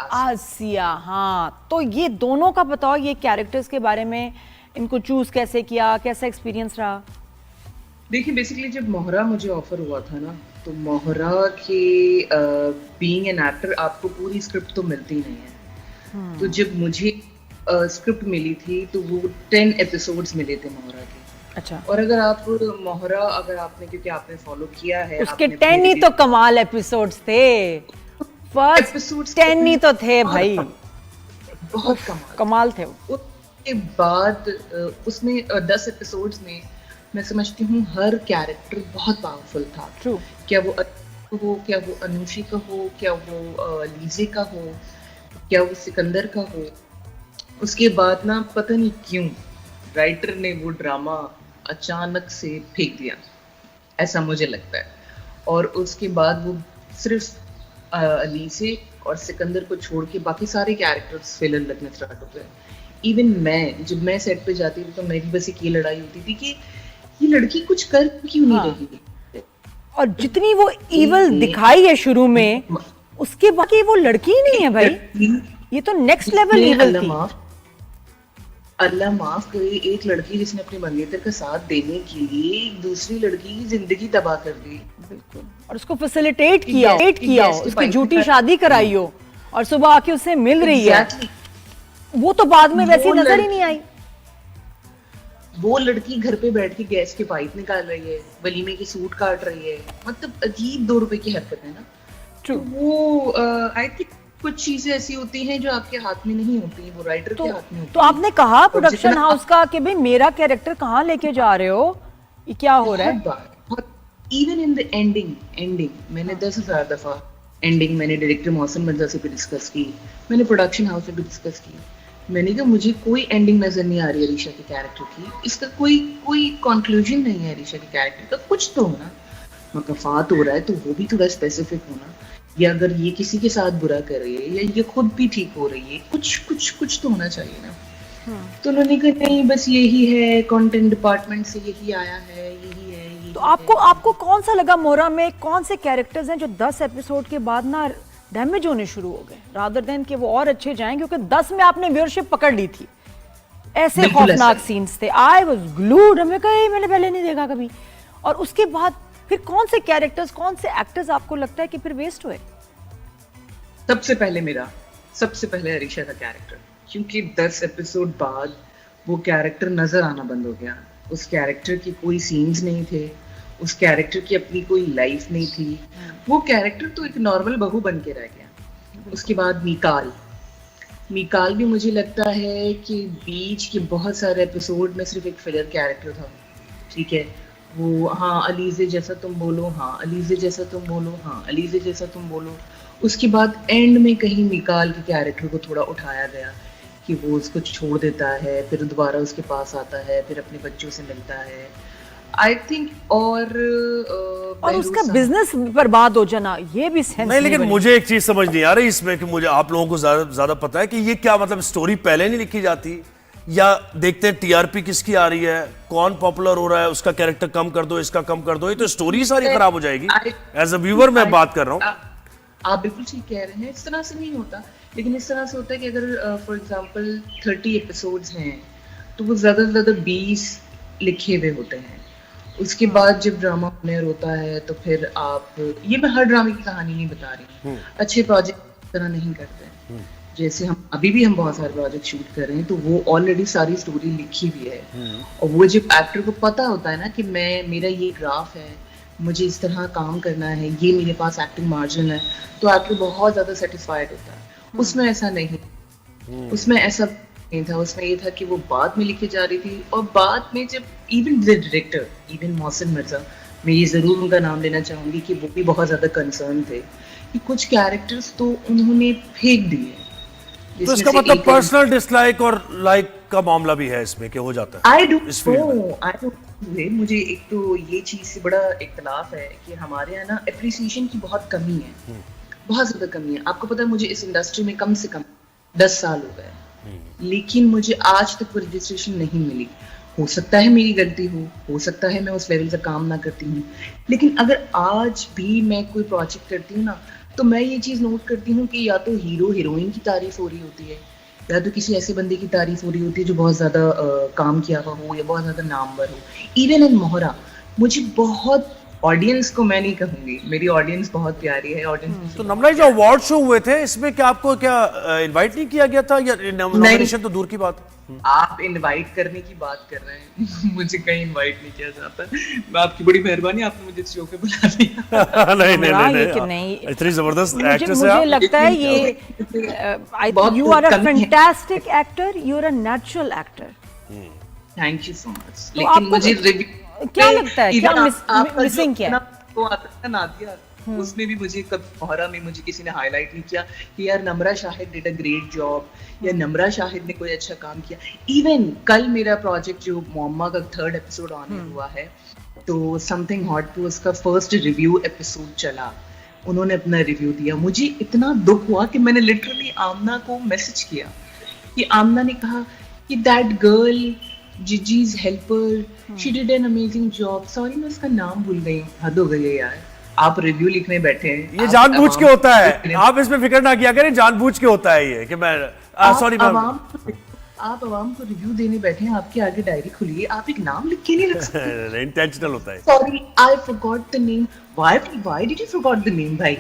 आसिया। हाँ, तो ये दोनों का बताओ, ये कैरेक्टर्स के बारे में, इनको चूज कैसे किया, कैसा एक्सपीरियंस रहा? देखिए बेसिकली जब मोहरा मुझे ऑफर हुआ था ना, तो मोहरा के बीइंग एन एक्टर आपको पूरी स्क्रिप्ट तो मिलती नहीं है। तो जब मुझे स्क्रिप्ट मिली थी तो वो 10 एपिसोड्स मिले थे मोहरा के। अच्छा, और अगर आप मोहरा अगर आपने, क्योंकि आपने फॉलो किया है, उसके आपने 10 ही तो कमाल एपिसोड्स थे। फर्स्ट एपिसोड्स 10 ही तो थे भाई, बहुत उफ, कमाल कमाल थे वो। उसके बाद उसमें 10 एपिसोड्स में मैं समझती हूँ हर कैरेक्टर बहुत पावरफुल था। ट्रू। क्या वो हो, क्या वो अनुषी का हो, क्या वो लीजे का हो, क्या वो सिकंदर का हो। उसके बाद ना पता नहीं क्यों राइटर ने वो ड्रामा अचानक से फेंक दिया, ऐसा मुझे लगता है। और उसके बाद वो सिर्फ अलीसे और सिकंदर को छोड़ के बाकी सारे कैरेक्टर्स फिलर लगने स्टार्ट हो गए। इवन मैं जब मैं सेट पे जाती थी तो मेरी बस एक ये लड़ाई होती थी कि ये लड़की कुछ कर क्यों नहीं हाँ, रही। और जितनी वो इवल दिखाई है शुरू में, उसके बाकी वो लड़की ही नहीं है भाई, ये तो नेक्स्ट लेवल जिसने इवल थी। अल्लाह माफ करे, एक लड़की जिसने अपने मंगेतर का साथ देने के लिए एक दूसरी लड़की की जिंदगी तबाह कर दी। बिल्कुल, और उसको फैसिलिटेट किया हो, उसकी झूठी शादी कराई हो, और सुबह आके उससे मिल रही है। वो तो बाद में वैसी नजर ही नहीं आई। वो लड़की घर पे बैठ के गैस के पाइप निकाल रही है, वलीमे की सूट काट रही है, मतलब अजीब 2 रुपए की हरकत है ना। ट्रू। तो वो आई थिंक कुछ चीजें ऐसी होती हैं जो आपके हाथ में नहीं होती, वो राइटर के हाथ में होती तो आपने है। कहा और प्रोडक्शन जितना हाउस का कि भाई मेरा कैरेक्टर कहाँ लेके जा रहे हो, ये क्या हो रहा है? बहुत बार, बहुत, इवन इन द एंडिंग मैंने 10,000 दफा एंडिंग मैंने डायरेक्टर मौसम मिर्जा से भी डिस्कस की, मैंने प्रोडक्शन हाउस से भी डिस्कस की। मैंने कहा मुझे कोई एंडिंग नजर नहीं आ रही अरीशा के कैरेक्टर की, इसका कोई कोई कंक्लूजन नहीं है अरीशा के कैरेक्टर का, कुछ तो होना मकफात हो रहा है तो वो भी थोड़ा स्पेसिफिक होना, या अगर ये किसी के साथ बुरा कर रही है या ये खुद भी ठीक हो रही है, कुछ तो होना चाहिए ना। तो उन्होंने कहा नहीं बस यही है, कंटेंट डिपार्टमेंट से यही आया है, यही है, यही तो है। आपको कौन सा लगा मोरा में, कौन से कैरेक्टर्स हैं जो 10 एपिसोड के बाद ना डैमेज होने शुरू हो गए, रादर देन कि वो और अच्छे जाएं, क्योंकि 10 में आपने व्यूअरशिप पकड़ ली थी, ऐसे खौफनाक सीन्स थे, आई वाज ग्लूड, हमें कहीं मैंने पहले नहीं देखा कभी। और उसके बाद फिर कौन से कैरेक्टर्स, कौन से एक्टर्स आपको लगता है कि फिर वेस्ट हुए? सबसे पहले अरीशा का कैरेक्टर, क्योंकि 10 एपिसोड बाद वो कैरेक्टर नजर आना बंद हो गया। उस कैरेक्टर की कोई सीन्स नहीं थे, उस कैरेक्टर की अपनी कोई लाइफ नहीं थी, वो कैरेक्टर तो एक नॉर्मल बहू बन के रह गया। उसके बाद मिकाल भी मुझे लगता है कि बीच के बहुत सारे एपिसोड में सिर्फ एक फिलर कैरेक्टर था। ठीक है, वो हाँ अलीजे जैसा तुम बोलो, हाँ अलीजे जैसा तुम बोलो, हाँ अलीजे जैसा तुम बोलो। उसके बाद एंड में कहीं मिकाल के कैरेक्टर को थोड़ा उठाया गया कि वो उसको छोड़ देता है, फिर दोबारा उसके पास आता है, फिर अपने बच्चों से मिलता है, आई थिंक। और उसका बिजनेस बर्बाद हो जाना, ये भी सेंस नहीं, लेकिन मुझे एक चीज समझ नहीं आ रही इसमें कि मुझे आप लोगों को ज्यादा पता है कि ये क्या मतलब स्टोरी पहले नहीं लिखी जाती, या देखते हैं टीआरपी किसकी आ रही है, कौन पॉपुलर हो रहा है, उसका कैरेक्टर कम कर दो, इसका कम कर दो, ये तो स्टोरी सारी खराब हो जाएगी। एज अ व्यूअर मैं बात कर रहा हूँ। आप बिल्कुल ठीक कह रहे हैं, इस तरह से नहीं होता, लेकिन इस तरह से होता है कि अगर फॉर एग्जांपल 30 एपिसोड्स हैं तो वो ज़्यादा से ज़्यादा 20 लिखे हुए होते हैं। उसके बाद जब ड्रामा होने होता है तो फिर आप, ये मैं हर ड्रामे की कहानी नहीं बता रही हूँ, अच्छे प्रोजेक्ट इस तरह नहीं करते। जैसे हम अभी हम बहुत सारे प्रोजेक्ट शूट कर रहे हैं तो वो ऑलरेडी सारी स्टोरी लिखी हुई है, और वो जब एक्टर को पता होता है ना कि मेरा ये ग्राफ है, मुझे इस तरह काम करना है, ये मेरे पास एक्टिंग मार्जिन है, तो एक्टर बहुत ज्यादा सेटिस्फाइड होता है। उसमें ऐसा नहीं, उसमें ऐसा नहीं था। उसमें ये था कि वो बाद में लिखी जा रही थी, और बाद में जब इवन द डायरेक्टर, इवन मौसम मिर्जा, मैं ये जरूर उनका नाम लेना चाहूंगी कि वो भी बहुत ज्यादा कंसर्न थे कि कुछ कैरेक्टर्स तो उन्होंने फेंक दिए। तो इसका मतलब पर्सनल डिसलाइक और लाइक का मामला भी है इसमें, क्या हो जाता है? आई डोंट नो, मुझे एक तो ये चीज से बड़ा इख्तलाफ है कि हमारे यहाँ ना एप्रिसिएशन की बहुत कमी है, बहुत ज्यादा कमी है। आपको पता है मुझे इस इंडस्ट्री में कम से कम 10 साल हो गए, लेकिन मुझे आज तक वो रजिस्ट्रेशन नहीं मिली। हो सकता है मेरी गलती हो सकता है मैं उस लेवल का काम ना करती हूँ, लेकिन अगर आज भी मैं कोई प्रोजेक्ट करती हूँ ना, तो मैं ये चीज नोट करती हूँ कि या तो हीरो हीरोइन की तारीफ हो रही होती है, या तो किसी ऐसे बंदे की तारीफ हो रही होती है जो बहुत ज्यादा काम किया हुआ हो या बहुत ज्यादा नामवर हो। इवन इन मोहरा मुझे बहुत, ऑडियंस को मैं नहीं कहूंगी, मेरी ऑडियंस बहुत प्यारी है, ऑडियंस। तो नम्रा, जो अवार्ड शो हुए थे इसमें क्या आपको क्या इनवाइट नहीं किया गया था, या नॉमिनेशन तो दूर की बात? आप इनवाइट करने की बात कर रहे हैं मुझे कहीं इनवाइट नहीं किया जाता। मैं आपकी बड़ी मेहरबानी, आपने मुझे इस शो पे बुला दिया। नहीं नहीं नम्रा, नहीं, ये कि नहीं, इतनी जबरदस्त मुझे एक्ट्रेस है मुझे आप। लगता है ये बहुत यू आर अ कमी है। Fantastic actor, you are a natural actor. Thank you so much. तो लेकिन आपको मुझे रिव्यू क्या लगता है, क्या आपका मिसिंग क्या है? वो आता है ना नादिया, उसमें भी मुझे कभी मोहरा में मुझे किसी ने हाईलाइट नहीं किया कि यार Namra Shahid did a great job, या नम्रा शाहिद ने कोई अच्छा काम किया। इवन कल मेरा प्रोजेक्ट जो मोम्मा का 3rd एपिसोड ऑन हुआ है, तो समथिंग हॉट पे उसका फर्स्ट रिव्यू एपिसोड चला, उन्होंने अपना रिव्यू दिया। मुझे इतना दुख हुआ कि मैंने लिटरली आमना को मैसेज किया कि आमना ने कहा कि दैट गर्ल जिजी's helper, she did an amazing job. Sorry मैं उसका नाम भूल गई, हद हो गई है यार। आप रिव्यू लिखने बैठे हैं, ये जानबूझ के होता है, आप इसमें फिक्र ना किया करें, जानबूझ के होता है ये कि मैं सॉरी मैम। आप अवाम को रिव्यू देने बैठे हैं, आपके आगे डायरी खुली है, आप एक नाम लिख के नहीं रख सकते? इंटेंशनल होता है। Sorry I forgot the name. Why did you forgot the name भाई?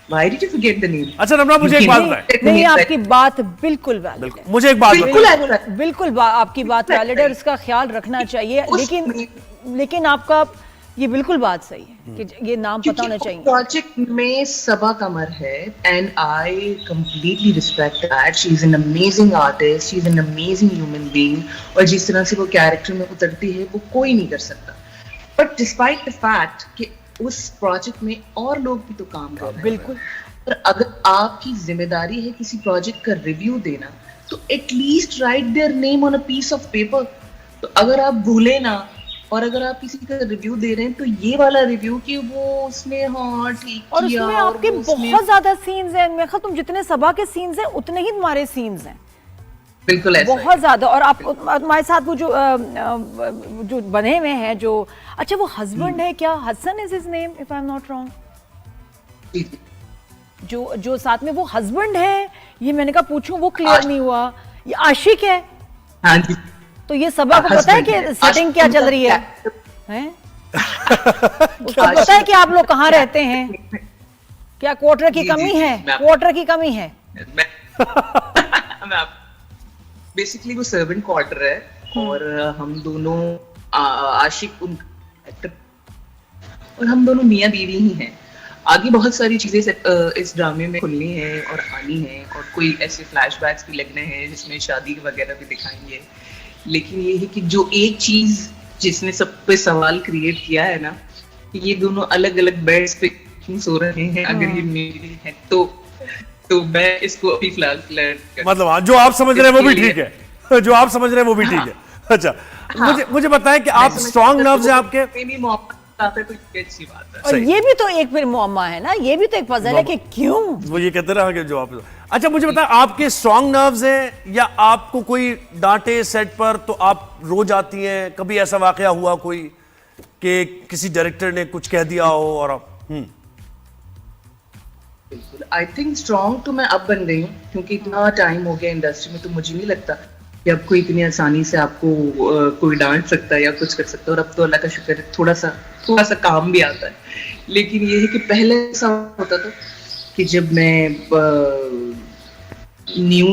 Why did you forget the name? अच्छा नम्रा, मुझे एक बात बताएं। नहीं, आपकी बात बिल्कुल वैलिड बिल्कुल, है, मुझे एक बात बिल्कुल बताएं। ऐसा है। बिल्कुल आपकी बात वैलिड है और इसका ख्याल रखना चाहिए। लेकिन आपका ये बिल्कुल बात सही है कि ये नाम पता होना चाहिए। प्रोजेक्ट में सबा कमर है and I completely respect that. She is an amazing artist, she is an amazing human being, और जिस तरह से वो कैरेक्टर में उतरती है वो कोई नहीं कर सकता। बट डिस्पाइट द फैक्ट कि उस प्रोजेक्ट में और लोग भी तो काम कर रहे हैं। बिल्कुल। पर अगर आपकी जिम्मेदारी है किसी प्रोजेक्ट का रिव्यू देना, तो at least right their name on a piece of paper. तो अगर आप भूले ना, और अगर आप किसी का रिव्यू दे रहे हैं तो ये वाला रिव्यू कि वो उसने हाँ ठीक और किया, उसमें आपके बहुत ज्यादा सीन्स हैं। मेरे ख्याल तुम जितने सबा के सीन्स हैं उतने ही तुम्हारे सीन्स हैं। बिल्कुल ऐसा बहुत ज्यादा। और आप हमारे साथ वो जो बने हुए हैं, जो अच्छा वो हस्बैंड है क्या, Hasan is his name if I am not wrong, है। जो साथ में वो हस्बैंड है, ये मैंने कहा पूछूं, वो क्लियर नहीं हुआ। ये आशिक है। हाँ जी। तो ये सबा को पता है कि सेटिंग क्या चल रही है, हैं? उसको पता है कि आप लोग कहाँ रहते हैं? क्या क्वार्टर की कमी है? क्वार्टर की कमी है। बेसिकली वो सर्वेंट क्वार्टर है, और हम दोनों आशिक उन एक्टर, और हम दोनों मियां बीवी ही हैं। आगे बहुत सारी चीजें इस ड्रामे में खुलनी है और आनी है, और कोई ऐसे फ्लैशबैक्स भी लगने हैं जिसमें शादी वगैरह भी दिखाएंगे। लेकिन ये है कि जो एक चीज जिसने सब पे सवाल क्रिएट किया है ना, कि ये दोनों अलग अलग बेड्स पे क्यों सो रहे हैं अगर ये मेरे हैं, तो मैं इसको अभी फिलहाल मतलब हाँ, जो आप समझ रहे हैं वो भी ठीक है, जो आप समझ रहे हैं वो भी ठीक है। अच्छा मुझे बताएं कि आप स्ट्रॉन्ग नर्व्स हैं आपके? आता है तो ये अच्छी बात है। और ये भी तो एक फिर मुअम्मा है ना, ये भी तो एक पजल है कि क्यों वो ये कहते रहा कि जो आप। अच्छा मुझे बताएं, आपके स्ट्रॉन्ग नर्व्स हैं या आपको कोई डांटे सेट पर तो आप रो जाती हैं? कभी ऐसा वाकया हुआ कोई कि किसी डायरेक्टर ने कुछ कह दिया हो और आप बिल्कुल। आई थिंक स्ट्रॉन्ग तो मैं अब बन गई हूँ, क्योंकि इतना टाइम हो गया इंडस्ट्री में, तो मुझे नहीं लगता कि अब कोई इतनी आसानी से आपको कोई डांट सकता है या कुछ कर सकता है। और अब तो अल्लाह का शुक्र है थोड़ा सा काम भी आता है। लेकिन ये है कि पहले ऐसा होता था कि जब मैं न्यू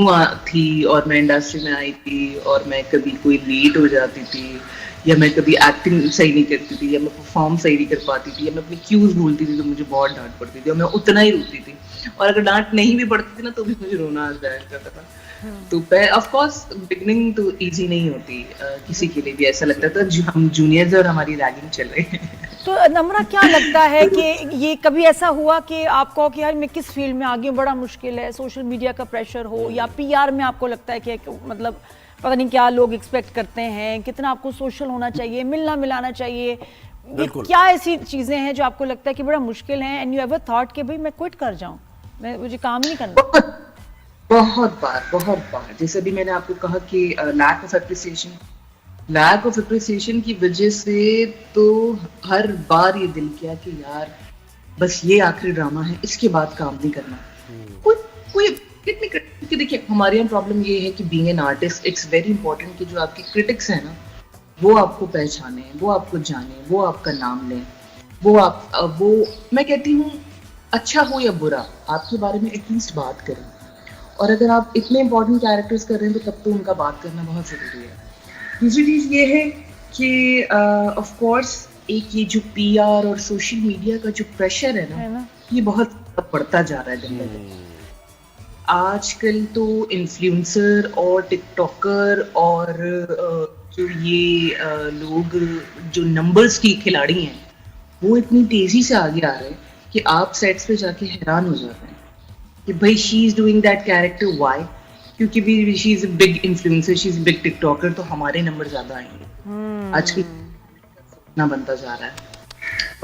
थी और मैं इंडस्ट्री में आई थी, और मैं कभी कोई लेट हो जाती थी, या मैं कभी एक्टिंग सही नहीं करती थी, या मैं परफॉर्म सही नहीं कर पाती थी, या मैं अपनी क्यूज भूलती थी, तो मुझे बहुत डांट पड़ती थी और मैं उतना ही रोती थी। और अगर डांट नहीं भी पड़ती थी ना, तो भी मुझे रोना आ जाया करता था। तो ऑफ कोर्स बिगनिंग तो इजी नहीं होती, किसी के लिए भी ऐसा लगता था हम जूनियर्स और हमारी रैगिंग चल रही है। तो नम्रा क्या लगता है कि ये कभी ऐसा हुआ कि आपको कि यार मैं किस फील्ड में आगे बड़ा मुश्किल है, सोशल मीडिया का प्रेशर हो, या पीआर में आपको लगता है कि मतलब पता नहीं क्या लोग एक्सपेक्ट करते हैं, कितना आपको सोशल होना चाहिए, मिलना मिलाना चाहिए, ये क्या ऐसी चीजें हैं जो आपको लगता है कि बड़ा मुश्किल है, एंड यू एवर थॉट कि भाई मैं क्विट कर जाऊं, मैं मुझे काम नहीं करना? बहुत बार जैसे अभी मैंने आपको कहा कि लैक ऑफ एप्रिसिएशन की वजह से तो हर बार ये दिल किया कि यार बस ये आखिरी ड्रामा है, इसके बाद काम नहीं करना। कोई कोई क्योंकि देखिए हमारे यहाँ प्रॉब्लम ये है कि being an artist it's very important कि जो आपके क्रिटिक्स हैं ना वो आपको पहचाने, वो आपको जाने, वो आपका नाम लें, वो मैं कहती हूँ अच्छा हो या बुरा आपके बारे में एटलीस्ट बात करें। और अगर आप इतने इंपॉर्टेंट कैरेक्टर्स कर रहे हैं तो तब तो उनका बात करना बहुत ज़रूरी है। दूसरी चीज़ ये है कि ऑफ कोर्स एक ये जो पीआर और सोशल मीडिया का जो प्रेशर है ना ये बहुत बढ़ता जा रहा है दिन ब दिन। आजकल तो इन्फ्लुएंसर और टिकटॉकर और जो ये लोग जो नंबर्स की खिलाड़ी हैं वो इतनी तेजी से आगे आ रहे हैं कि आप सेट्स पे जाके हैरान हो जाते हैं कि भाई she is doing that character why, क्योंकि भी she is a big influencer, she is a big TikToker, तो हमारे नंबर ज्यादा आएंगे। आजकल ना बनता जा रहा है।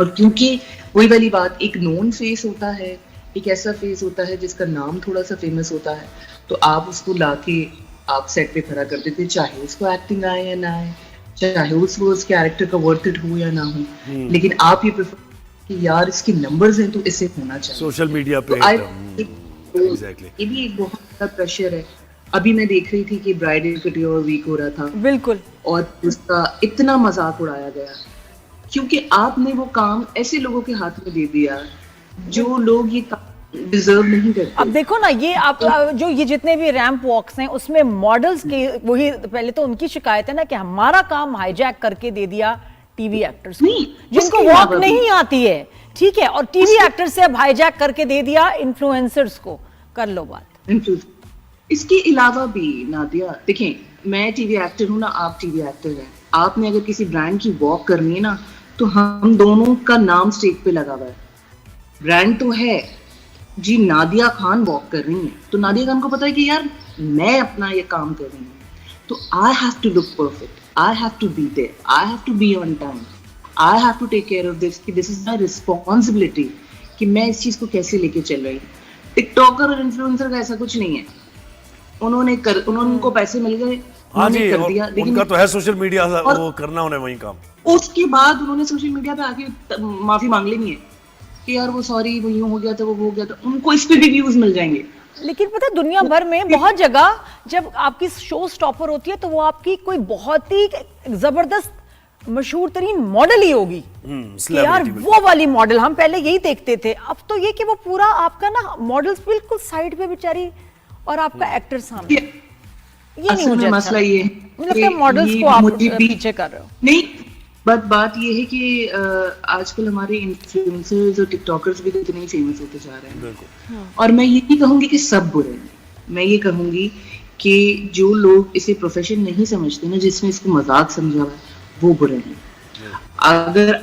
और क्योंकि वही वाली बात, एक नोन फेस होता है, एक ऐसा फेस होता है जिसका नाम थोड़ा सा फेमस होता है, तो आप उसको लाके आप सेट पे खड़ा कर देते, चाहे उसको एक्टिंग आए या ना आए, चाहे उसको उस कैरेक्टर का वर्थ इट हो या ना हो, लेकिन आप ये प्रेफर कि यार इसके नंबर्स हैं तो इसे होना चाहिए सोशल मीडिया पे। एग्जैक्टली ये भी एक बहुत बड़ा प्रेशर है। अभी मैं देख रही थी कि ब्राइडल कटियोर वीक हो रहा था, बिल्कुल, और उसका इतना मजाक उड़ाया गया क्योंकि आपने वो काम ऐसे लोगों के हाथ में दे दिया जो लोग ये काम डिजर्व नहीं करते। अब देखो ना, ये आप जो ये जितने भी रैंप वॉक्स हैं उसमें मॉडल्स के वही पहले तो उनकी शिकायत है ना कि हमारा काम हाईजैक करके दे दिया टीवी एक्टर्स को, जिनको वॉक नहीं आती है, ठीक है, और टीवी एक्टर से अब हाईजैक करके दे दिया इन्फ्लुएंसर्स को। कर लो बात। इसके अलावा भी नादिया देखिए, मैं टीवी एक्टर हूं ना, आप टीवी एक्टर हैं, आपने अगर किसी ब्रांड की वॉक करनी है ना तो हम दोनों का नाम स्टेज पे लगा हुआ है। ब्रांड तो है जी, नादिया खान वॉक कर रही है तो नादिया खान को पता है कि यार मैं अपना ये काम कर रही हूँ, तो I have to look perfect, I have to be there, I have to be on time, I have to take care of this, कि दिस इज माय रिस्पॉन्सिबिलिटी कि मैं इस चीज को कैसे लेके चल रही हूँ। टिकटॉकर और इन्फ्लुएंसर का ऐसा कुछ नहीं है, उनको पैसे मिल गए, हाँ जी, कर दिया, उनका तो है सोशल मीडिया, वो करना उन्हें वही काम। उसके बाद उन्होंने सोशल मीडिया पे आके माफी मांग लेनी है कि यार वो सॉरी, वो यूं हो गया था, वो हो गया था, उनको इस पे भी व्यूज मिल जाएंगे। लेकिन पता है दुनिया भर में बहुत जगह जब आपकी शो स्टॉपर होती है तो वो आपकी कोई बहुत ही जबरदस्त मशहूर तरीन मॉडल ही होगी, यार वो वाली मॉडल हम पहले यही देखते थे। अब तो ये कि वो पूरा आपका ना मॉडल्स बिल्कुल साइड पे बेचारी और आपका एक्टर सामने, ये नहीं मुझे मसला ये मतलब मॉडल्स को आप पीछे कर रहे हो। नहीं, बात ये है कि आजकल हमारे इन्फ्लुएंसर्स और टिकटॉकर्स भी इतने ही फेमस होते जा रहे हैं, और मैं ये नहीं कहूंगी कि सब बुरे हैं, मैं ये कहूंगी कि जो लोग इसे प्रोफेशन नहीं समझते ना, जिसने इसको मजाक समझा हुआ है, वो बुरे हैं। अगर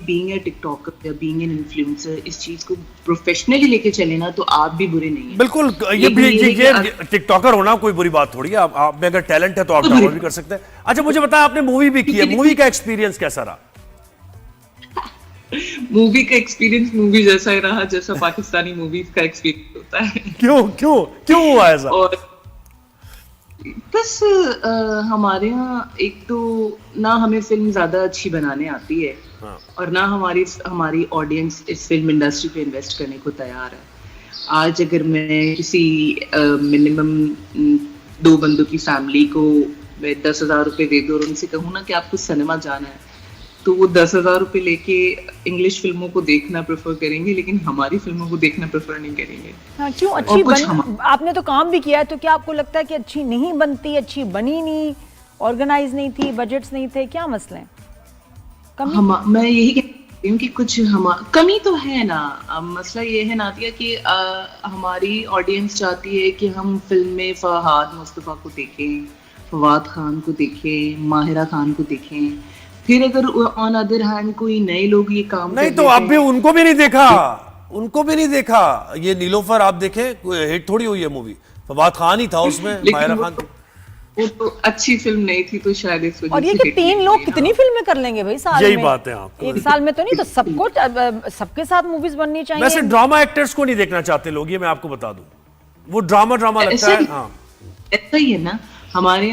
बीइंग ए टिकटॉकर या बीइंग एन इन्फ्लुएंसर इस चीज को प्रोफेशनली लेके चले ना तो आप भी बुरे नहीं हैं। बिल्कुल, ये टिकटॉकर होना कोई बुरी बात थोड़ी है, आप में अगर टैलेंट है तो आप ड्रामा भी कर सकते हैं। अच्छा मुझे बताया, आपने मूवी भी की है, मूवी का एक्सपीरियंस कैसा रहा? मूवी का एक्सपीरियंस मूवी जैसा ही रहा जैसा पाकिस्तानी मूवीज का एक्सपीरियंस होता है। क्यों हुआ ऐसा? और बस हमारे यहाँ एक तो ना हमें फिल्म ज्यादा अच्छी बनाने आती है, हाँ, और ना हमारी ऑडियंस इस फिल्म इंडस्ट्री पे इन्वेस्ट करने को तैयार है। आज अगर मैं किसी मिनिमम 2 बंदों की फैमिली को 10,000 रुपए दे दूं और उनसे कहूँ ना कि आपको सिनेमा जाना है, तो वो 10,000 रुपए लेके इंग्लिश फिल्मों को देखना प्रेफर करेंगे, लेकिन हमारी फिल्मों को देखना प्रेफर नहीं करेंगे। हाँ, क्यों? अच्छी आपने तो काम भी किया है, तो क्या आपको लगता है कि अच्छी नहीं बनती, अच्छी बनी नहीं, ऑर्गेनाइज नहीं थी, बजट्स नहीं थे, क्या मसले हैं? मैं यही कहती हूँ कि कुछ कमी तो है ना। मसला ये है नादिया कि हमारी ऑडियंस चाहती है कि हम फिल्म में फहद मुस्तफा को देखें, फवाद खान को देखें, माहिरा खान को देखें, फिर अगर ऑन अदर हैंड कोई नए लोग ये काम नहीं तो आप भी उनको भी नहीं देखा, ये नीलोफर आप देखें, हिट थोड़ी हुई है मूवी, फवाद खान ही था उसमें, माहिरा खान थी, वो तो अच्छी फिल्म नहीं थी, तो शायद इस वजह और ये कि 3 लोग कितनी फिल्में कर लेंगे भाई साल में? यही बात है, आप एक साल में तो नहीं, तो सबको सबके साथ मूवीज बननी चाहिए। वैसे ड्रामा एक्टर्स को नहीं देखना चाहते लोग, ये मैं आपको बता दूं, वो ड्रामा लगता है। हाँ ऐसा ही है ना, हमारे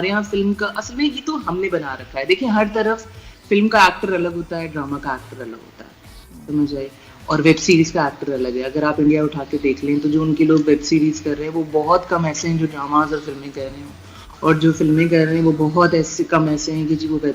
यहाँ फिल्म का असल में ये तो हमने बना रखा है। देखिए हर तरफ फिल्म का एक्टर अलग होता है, ड्रामा का एक्टर अलग होता है। समझ आए। और वेब सीरीज का एक्टर अलग है, अगर आप इंडिया उठा के देख लें तो जो उनके लोग वेब सीरीज कर रहे हैं वो बहुत कम ऐसे हैं जो ड्रामाज और फिल्में कर रहे हैं, और जो फिल्में कर रहे हैं वो बहुत ऐसे कम ऐसे हैं कि जी वो वेब